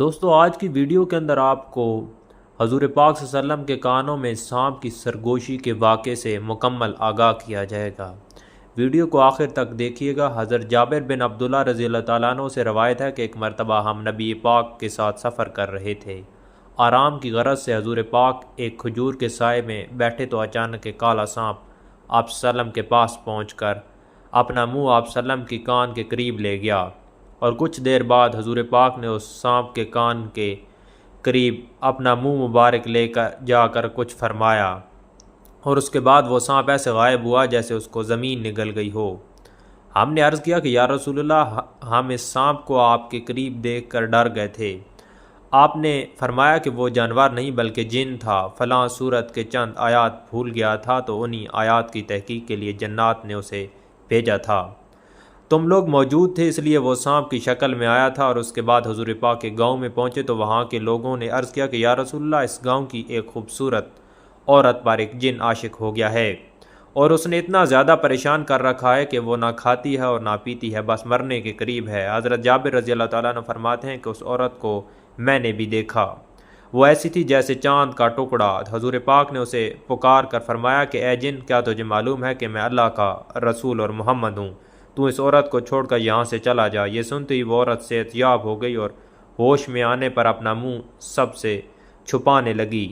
دوستو آج کی ویڈیو کے اندر آپ کو حضور پاک صلی اللہ علیہ وسلم کے کانوں میں سانپ کی سرگوشی کے واقعے سے مکمل آگاہ کیا جائے گا۔ ویڈیو کو آخر تک دیکھیے گا۔ حضرت جابر بن عبداللہ رضی اللہ تعالیٰ عنہ سے روایت ہے کہ ایک مرتبہ ہم نبی پاک کے ساتھ سفر کر رہے تھے۔ آرام کی غرض سے حضور پاک ایک کھجور کے سائے میں بیٹھے تو اچانک ایک کالا سانپ آپ صلی اللہ علیہ وسلم کے پاس پہنچ کر اپنا منہ آپ صلی اللہ علیہ وسلم کی کان کے قریب لے گیا، اور کچھ دیر بعد حضور پاک نے اس سانپ کے کان کے قریب اپنا منہ مبارک لے کر جا کر کچھ فرمایا، اور اس کے بعد وہ سانپ ایسے غائب ہوا جیسے اس کو زمین نگل گئی ہو۔ ہم نے عرض کیا کہ یا رسول اللہ، ہم اس سانپ کو آپ کے قریب دیکھ کر ڈر گئے تھے۔ آپ نے فرمایا کہ وہ جانور نہیں بلکہ جن تھا، فلاں صورت کے چند آیات بھول گیا تھا تو انہی آیات کی تحقیق کے لیے جنات نے اسے بھیجا تھا۔ تم لوگ موجود تھے اس لیے وہ سانپ کی شکل میں آیا تھا۔ اور اس کے بعد حضور پاک کے گاؤں میں پہنچے تو وہاں کے لوگوں نے عرض کیا کہ یا رسول اللہ، اس گاؤں کی ایک خوبصورت عورت پر ایک جن عاشق ہو گیا ہے، اور اس نے اتنا زیادہ پریشان کر رکھا ہے کہ وہ نہ کھاتی ہے اور نہ پیتی ہے، بس مرنے کے قریب ہے۔ حضرت جابر رضی اللہ تعالیٰ عنہ فرماتے ہیں کہ اس عورت کو میں نے بھی دیکھا، وہ ایسی تھی جیسے چاند کا ٹکڑا۔ حضور پاک نے اسے پکار کر فرمایا کہ اے جن، کیا تجھے معلوم ہے کہ میں اللہ کا رسول اور محمد ہوں؟ تو اس عورت کو چھوڑ کر یہاں سے چلا جا۔ یہ سنتے ہی وہ عورت صحت یاب ہو گئی اور ہوش میں آنے پر اپنا منہ سب سے چھپانے لگی۔